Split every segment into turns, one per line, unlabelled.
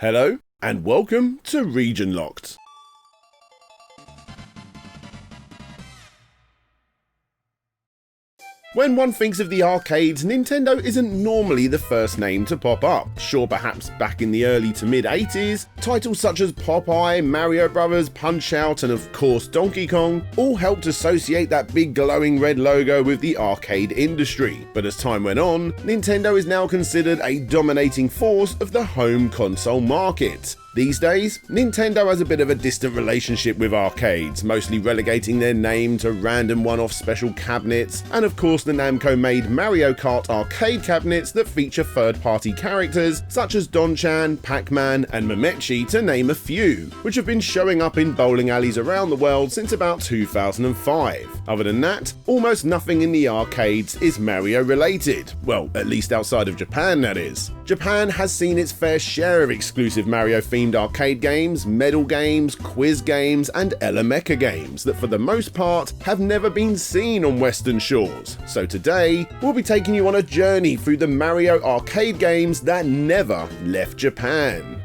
Hello, and welcome to Region Locked. When one thinks of the arcades, Nintendo isn't normally the first name to pop up. Sure, perhaps back in the early to mid 80s, titles such as Popeye, Mario Bros, Punch-Out, and of course Donkey Kong all helped associate that big glowing red logo with the arcade industry. But as time went on, Nintendo is now considered a dominating force of the home console market. These days, Nintendo has a bit of a distant relationship with arcades, mostly relegating their name to random one-off special cabinets, and of course the Namco-made Mario Kart arcade cabinets that feature third-party characters such as Don-chan, Pac-Man, and Mamechi, to name a few, which have been showing up in bowling alleys around the world since about 2005. Other than that, almost nothing in the arcades is Mario-related. Well, at least outside of Japan, that is. Japan has seen its fair share of exclusive Mario-themed arcade games, medal games, quiz games, and Elemecha games that for the most part have never been seen on Western shores. So today, we'll be taking you on a journey through the Mario arcade games that never left Japan.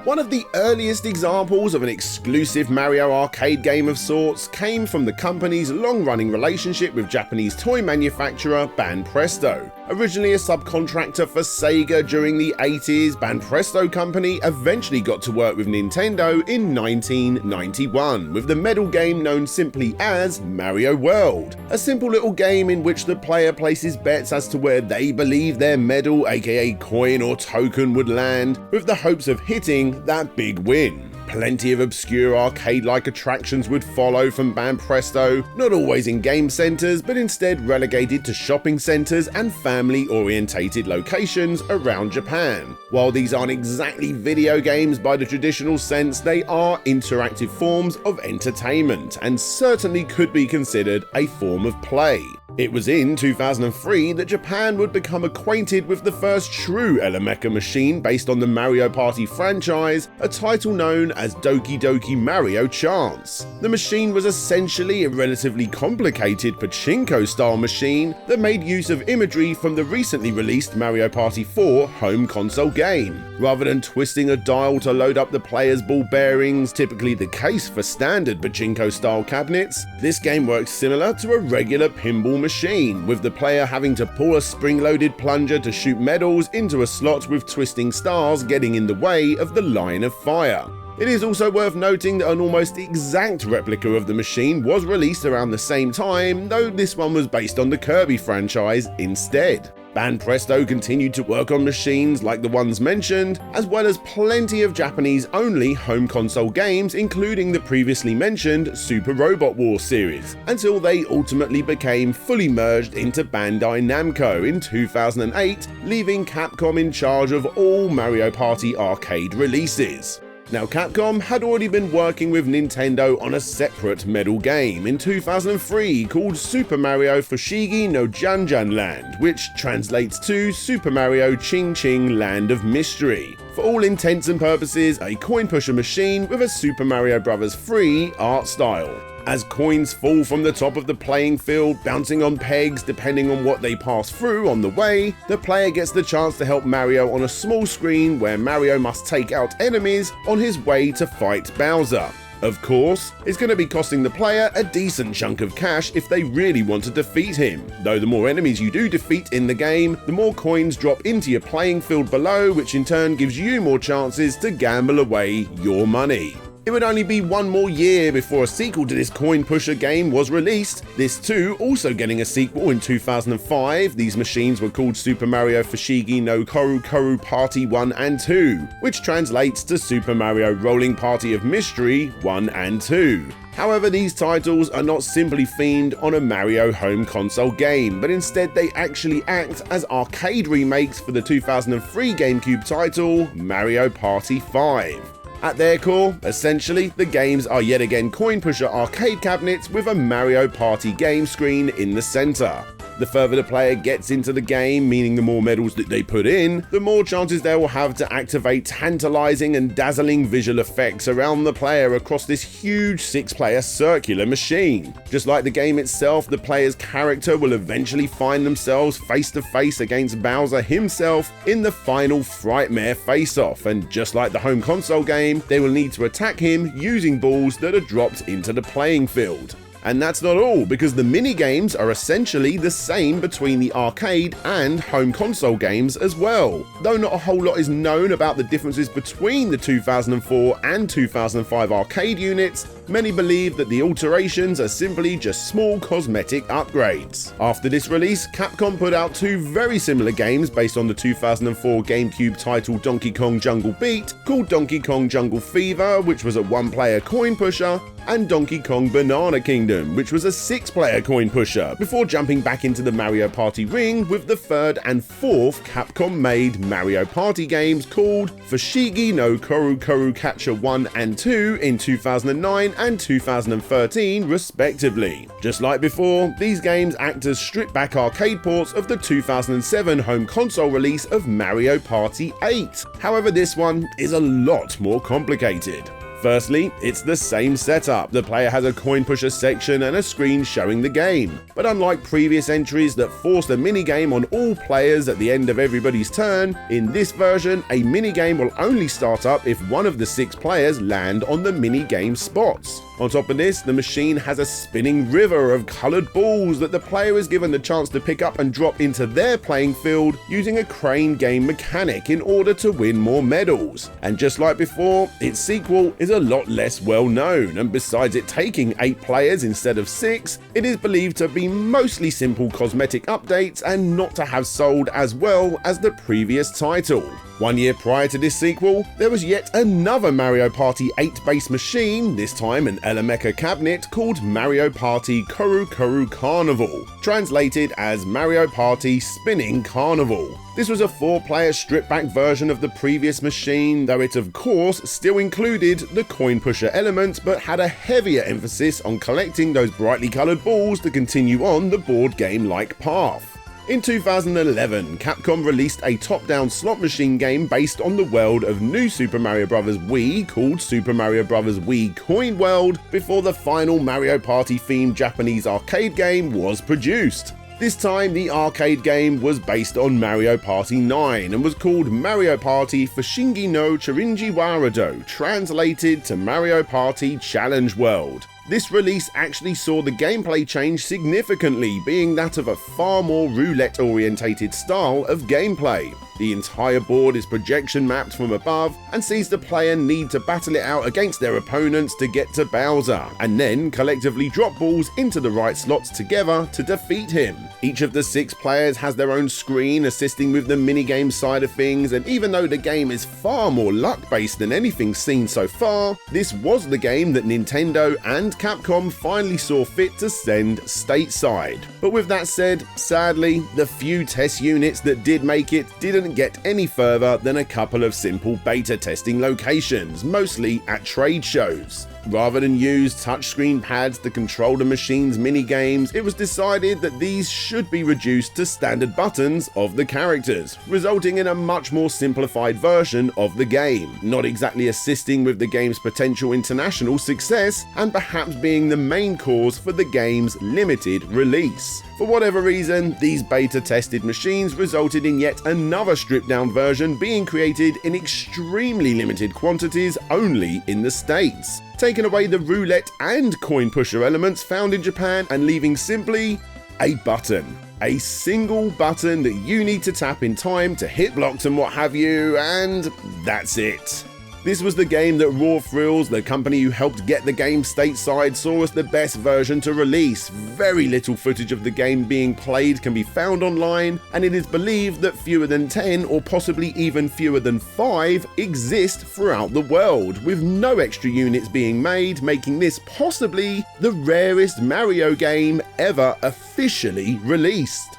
One of the earliest examples of an exclusive Mario arcade game of sorts came from the company's long-running relationship with Japanese toy manufacturer Banpresto. Originally a subcontractor for Sega during the 80s, Banpresto company eventually got to work with Nintendo in 1991 with the medal game known simply as Mario World, a simple little game in which the player places bets as to where they believe their medal, aka coin or token, would land, with the hopes of hitting that big win. Plenty of obscure arcade-like attractions would follow from Banpresto, not always in game centres, but instead relegated to shopping centres and family-orientated locations around Japan. While these aren't exactly video games by the traditional sense, they are interactive forms of entertainment, and certainly could be considered a form of play. It was in 2003 that Japan would become acquainted with the first true Elemecha machine based on the Mario Party franchise, a title known as Doki Doki Mario Chance. The machine was essentially a relatively complicated pachinko-style machine that made use of imagery from the recently released Mario Party 4 home console game. Rather than twisting a dial to load up the player's ball bearings, typically the case for standard pachinko-style cabinets, this game works similar to a regular pinball machine, with the player having to pull a spring-loaded plunger to shoot medals into a slot with twisting stars getting in the way of the line of fire. It is also worth noting that an almost exact replica of the machine was released around the same time, though this one was based on the Kirby franchise instead. Banpresto continued to work on machines like the ones mentioned, as well as plenty of Japanese-only home console games, including the previously mentioned Super Robot Wars series, until they ultimately became fully merged into Bandai Namco in 2008, leaving Capcom in charge of all Mario Party arcade releases. Now, Capcom had already been working with Nintendo on a separate medal game in 2003 called Super Mario Fushigi no Janjan Land, which translates to Super Mario Ching Ching Land of Mystery. For all intents and purposes, a coin pusher machine with a Super Mario Bros. 3 art style. As coins fall from the top of the playing field, bouncing on pegs depending on what they pass through on the way, the player gets the chance to help Mario on a small screen where Mario must take out enemies on his way to fight Bowser. Of course, it's going to be costing the player a decent chunk of cash if they really want to defeat him, though the more enemies you do defeat in the game, the more coins drop into your playing field below, which in turn gives you more chances to gamble away your money. It would only be one more year before a sequel to this coin pusher game was released, this too also getting a sequel in 2005. These machines were called Super Mario Fushigi no Koru Koru Party 1 and 2, which translates to Super Mario Rolling Party of Mystery 1 and 2. However, these titles are not simply themed on a Mario home console game, but instead they actually act as arcade remakes for the 2003 GameCube title Mario Party 5. At their core, essentially, the games are yet again coin pusher arcade cabinets with a Mario Party game screen in the center. The further the player gets into the game, meaning the more medals that they put in, the more chances they will have to activate tantalizing and dazzling visual effects around the player across this huge 6-player circular machine. Just like the game itself, the player's character will eventually find themselves face to face against Bowser himself in the final Frightmare face-off, and just like the home console game, they will need to attack him using balls that are dropped into the playing field. And that's not all, because the mini-games are essentially the same between the arcade and home console games as well. Though not a whole lot is known about the differences between the 2004 and 2005 arcade units, many believe that the alterations are simply just small cosmetic upgrades. After this release, Capcom put out 2 very similar games based on the 2004 GameCube title Donkey Kong Jungle Beat, called Donkey Kong Jungle Fever, which was a 1-player coin pusher, and Donkey Kong Banana Kingdom, which was a 6-player coin pusher, before jumping back into the Mario Party ring with the 3rd and 4th Capcom-made Mario Party games called Fushigi no Koru Koru Catcher 1 and 2 in 2009 and 2013 respectively. Just like before, these games act as stripped-back arcade ports of the 2007 home console release of Mario Party 8. However, this one is a lot more complicated. Firstly, it's the same setup. The player has a coin pusher section and a screen showing the game. But unlike previous entries that forced a minigame on all players at the end of everybody's turn, in this version, a minigame will only start up if one of the 6 players land on the minigame spots. On top of this, the machine has a spinning river of coloured balls that the player is given the chance to pick up and drop into their playing field using a crane game mechanic in order to win more medals. And just like before, its sequel is a lot less well known, and besides it taking 8 players instead of 6, it is believed to be mostly simple cosmetic updates and not to have sold as well as the previous title. 1 year prior to this sequel, there was yet another Mario Party 8-based machine, this time an Elemecha cabinet, called Mario Party Koru Koru Carnival, translated as Mario Party Spinning Carnival. This was a 4-player stripped-back version of the previous machine, though it of course still included the coin pusher element, but had a heavier emphasis on collecting those brightly coloured balls to continue on the board game-like path. In 2011, Capcom released a top-down slot machine game based on the world of New Super Mario Bros. Wii called Super Mario Bros. Wii Coin World before the final Mario Party-themed Japanese arcade game was produced. This time, the arcade game was based on Mario Party 9 and was called Mario Party Fushigi no Chirinji Warado, translated to Mario Party Challenge World. This release actually saw the gameplay change significantly, being that of a far more roulette-orientated style of gameplay. The entire board is projection mapped from above and sees the player need to battle it out against their opponents to get to Bowser, and then collectively drop balls into the right slots together to defeat him. Each of the 6 players has their own screen assisting with the minigame side of things, and even though the game is far more luck-based than anything seen so far, this was the game that Nintendo and Capcom finally saw fit to send stateside. But with that said, sadly, the few test units that did make it didn't get any further than a couple of simple beta testing locations, mostly at trade shows. Rather than use touchscreen pads to control the machine's minigames, it was decided that these should be reduced to standard buttons of the characters, resulting in a much more simplified version of the game, not exactly assisting with the game's potential international success and perhaps being the main cause for the game's limited release. For whatever reason, these beta-tested machines resulted in yet another stripped-down version being created in extremely limited quantities only in the States, taking away the roulette and coin pusher elements found in Japan and leaving simply a button. A single button that you need to tap in time to hit blocks and what have you, and that's it. This was the game that Raw Thrills, the company who helped get the game stateside, saw as the best version to release. Very little footage of the game being played can be found online, and it is believed that fewer than 10 or possibly even fewer than 5 exist throughout the world, with no extra units being made, making this possibly the rarest Mario game ever officially released.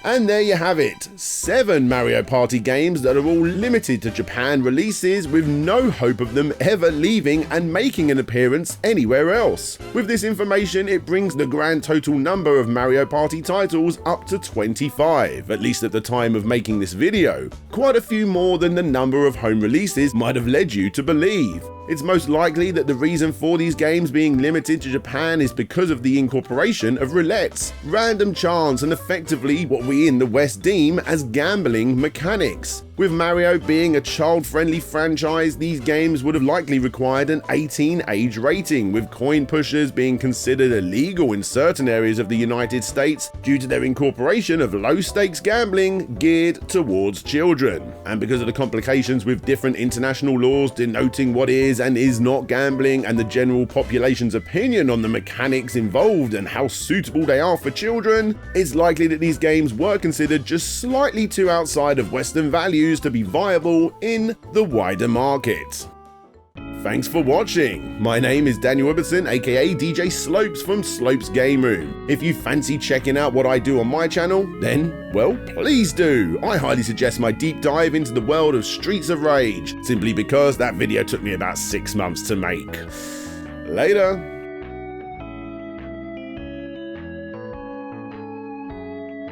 And there you have it, 7 Mario Party games that are all limited to Japan releases with no hope of them ever leaving and making an appearance anywhere else. With this information, it brings the grand total number of Mario Party titles up to 25, at least at the time of making this video. Quite a few more than the number of home releases might have led you to believe. It's most likely that the reason for these games being limited to Japan is because of the incorporation of roulettes, random chance, and effectively what we in the West deem as gambling mechanics. With Mario being a child-friendly franchise, these games would have likely required an 18 age rating, with coin pushers being considered illegal in certain areas of the United States due to their incorporation of low-stakes gambling geared towards children. And because of the complications with different international laws denoting what is and is not gambling, and the general population's opinion on the mechanics involved and how suitable they are for children, it's likely that these games were considered just slightly too outside of Western values to be viable in the wider market. Thanks for watching. My name is Daniel Ibbotson, aka DJ Slopes from Slopes Game Room. If you fancy checking out what I do on my channel, then, well, please do. I highly suggest my deep dive into the world of Streets of Rage, simply because that video took me about 6 months to make. Later.